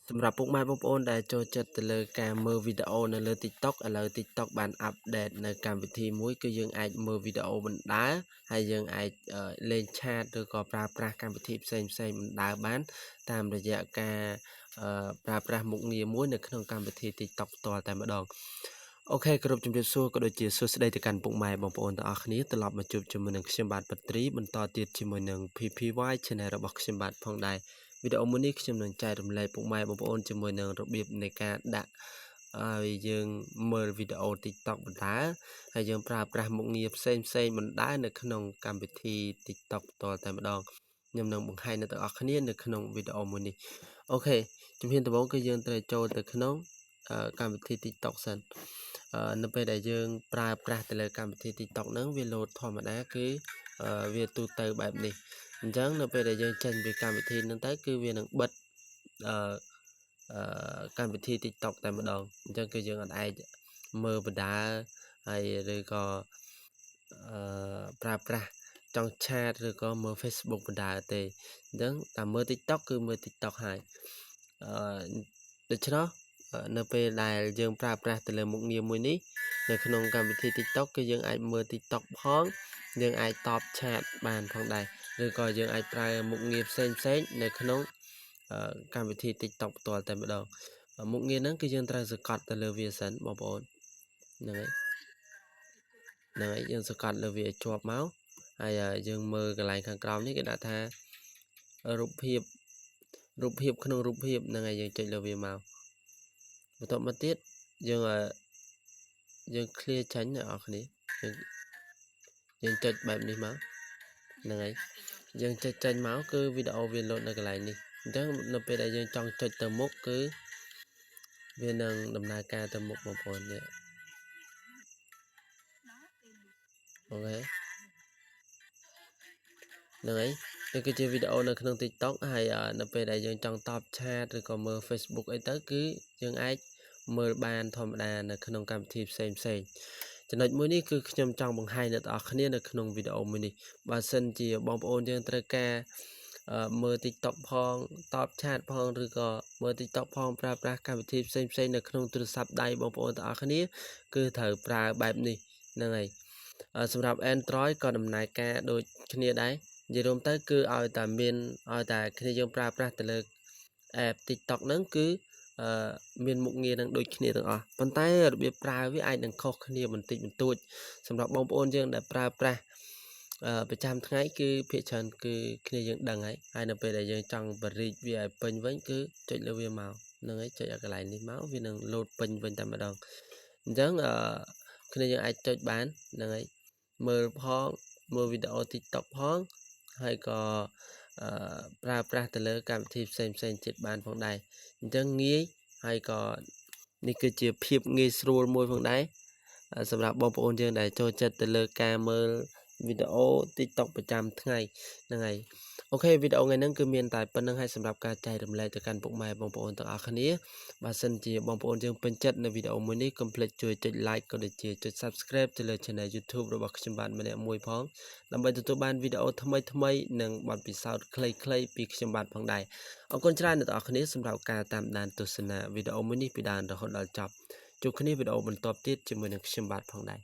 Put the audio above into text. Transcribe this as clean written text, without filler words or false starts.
សម្រាប់ពុកម៉ែបងប្អូនដែលចូលចិត្តទៅលើការមើលវីដេអូនៅលើ TikTok ឥឡូវ TikTok បានអាប់ដេតនៅកម្មវិធីមួយគឺយើងអាចមើលវីដេអូបណ្ដើរហើយយើងអាចលេងឆាតឬក៏ប្រើប្រាស់កម្មវិធីផ្សេងៗបណ្ដើរបានតាមរយៈការប្រើប្រាស់មុខងារមួយនៅក្នុងកម្មវិធី TikTok ផ្ទាល់តែម្ដងអូខេគោរពជំរាបសួរក៏ដូចជាសួស្តីទៅកាន់ពុកម៉ែបងប្អូនទាំងអស់គ្នាត្រឡប់មកជួបជាមួយនឹងខ្ញុំបាទពត្រីបន្តទៀតជាមួយនឹង PPY Channel របស់ខ្ញុំបាទផងដែរវីដេអូមួយនេះខ្ញុំនឹងចែករំលែកពុកម៉ែបងប្អូនជាមួយនឹងរបៀបនៃការដាក់ឲ្យយើងមើលវីដេអូ TikTok បណ្ដើរហើយយើងប្រើប្រាស់មុខងារផ្សេងបណ្ដើរនៅក្នុងកម្មវិធី TikTok ផ្ទាល់តែម្ដងខ្ញុំនឹងបង្ហាញដល់អ្នកទាំងអស់គ្នានៅក្នុងវីដេអូមួយនេះអូខេជំហានដំបូងគឺយើងត្រូវចូលទៅក្នុងកម្មវិធី TikTok សិននៅពេលដែលយើងប្រើប្រាស់ទៅលើកម្មវិធី TikTok ហ្នឹងវាលោតធម្មតាគឺវាទូទៅបែបនេះអញ្ចឹងនៅពេលដែលយើងចេញពីកម្មវិធីហ្នឹងទៅគឺវានឹងបិទកម្មវិធី TikTok តែម្ដងអញ្ចឹងគឺយើងអាចមើលបណ្ដើរហើយឬក៏ប្រើប្រាស់ចង់ឆាតឬក៏មើល Facebook បណ្ដើរទេអញ្ចឹងតែមើល TikTok គឺមើល TikTok ហើយដូច្នោះនៅពេលដែលយើងប្រើប្រាស់ទៅលើមុខងារមួយនេះនៅក្នុងកម្មវិធី TikTok គឺយើងអាចមើល TikTok ផងយើងអាចតបឆាតបានផងដែរឬក៏យើងអាចប្រើមុខងារផ្សេងនៅក្នុងកម្មវិធី TikTok ផ្ទាល់តែម្ដងមុខងារហ្នឹងគឺយើងត្រូវសង្កត់ទៅលើវាសិនបងប្អូនហ្នឹងហើយយើងសង្កត់លើវាឲ្យជាប់មកហើយយើងមើលកន្លែងខាងក្រោមនេះគេដាក់ថារូបភាពក្នុងរូបភាពហ្នឹងហើយយើងចុចលើវាមកបន្ទាប់មកទៀតយើង clear ចេញអ្នកនរគ្នាយើងចុចបែបនេះមកហ្នឹងហើយយើងចុចចេញមកគឺវីដេអូវាលោតនៅកន្លែងនេះអញ្ចឹងនៅពេលដែលយើងចង់ចុចទៅមុខគឺវានឹងដំណើរការទៅមុខបងប្អូននេះអូខេហ្នឹងហើយនេះគឺជាវីដេអូនៅក្នុង TikTok ហើយនៅពេលដែលយើងចង់តបឆាតឬក៏មើល Facebook អីទៅគឺយើងអាចមើលបានធម្មតានៅក្នុងកម្មវិធីផ្សេងចំណុចមួយនេះគឺខ្ញុំចង់បង្ហាញដល់អ្នកនរគ្នានៅក្នុងវីដេអូមួយនេះបើសិនជាបងប្អូនយើងត្រូវការមើល TikTok ផងតបឆាតផងឬក៏មើល TikTok ផងប្រើប្រាស់កម្មវិធីផ្សេងនៅក្នុងទូរស័ព្ទដៃបងប្អូនទាំងអស់គ្នាគឺត្រូវប្រើបែបនេះហ្នឹងហើយសម្រាប់ Android ក៏ដំណើរការដូចគ្នាដែរនិយាយរួមទៅគឺឲ្យតែគ្នាយើងប្រើប្រាស់ទៅលើ app TikTok ហ្នឹងគឺមានមុខងារនឹងដូចគ្នាទាំងអស់ប៉ុន្តែរបៀបប្រើវាអាចនឹងខុសគ្នាបន្តិចបន្តួចសម្រាប់បងប្អូនយើងដែលប្រើប្រាស់ប្រចាំថ្ងៃគឺភាគច្រើនគឺគ្នាយើងដឹងហើយនៅពេលដែលយើងចង់បរិច្វាឲ្យពេញវិញគឺចុចលើវាមកហ្នឹងហើយចុចឲ្យកន្លែងនេះមកវានឹងលោតពេញវិញតែម្ដងអញ្ចឹងគ្នាយើងអាចចុចបានហ្នឹងហើយមើលវីដេអូ TikTok ផងហើយក៏ប្រើប្រាស់ទៅលើកម្មវិធីផ្សេងទៀតបានផងដែរអញ្ចឹងងាយហើយក៏នេះគឺជាភាពងាយស្រួលមួយផងដែរសម្រាប់បងប្អូនយើងដែលចូលចិត្តទៅលើការមើលវីដេអូ TikTok ប្រចាំថ្ងៃហ្នឹងហើយអូខេវីដេអូថ្ងៃហ្នឹងគឺមានតែប៉ុណ្្នឹងហើយសម្រាប់ការចែករំលែកទៅកាន់ពុកម៉ែបងប្អូនទាំងអស់គ្នាបើសិនជាបងប្អូនយើងពេញចិត្តនៅវីដេអូមួយនេះកុំភ្លេចជួយចុច like ក៏ដូចជាចុច subscribe ទៅលើ Channel YouTube របស់ខ្ញុំបាទម្នាក់មួយផងដើម្បីទទួលបានវីដេអូថ្មីនិងបទពិសោធន៍ខ្លីៗពីខ្ញុំបាទផងដែរអរគុណច្រើនអ្នកទាំងអស់គ្នាសម្រាប់ការតាមដានទស្សនាវីដេអូមួយនេះពីដើមរហូតដល់ចប់ជួបគ្នាវីដេអូបន្ទាប់ទៀតជាមួយនឹងខ្ញុំបាទផងដែរ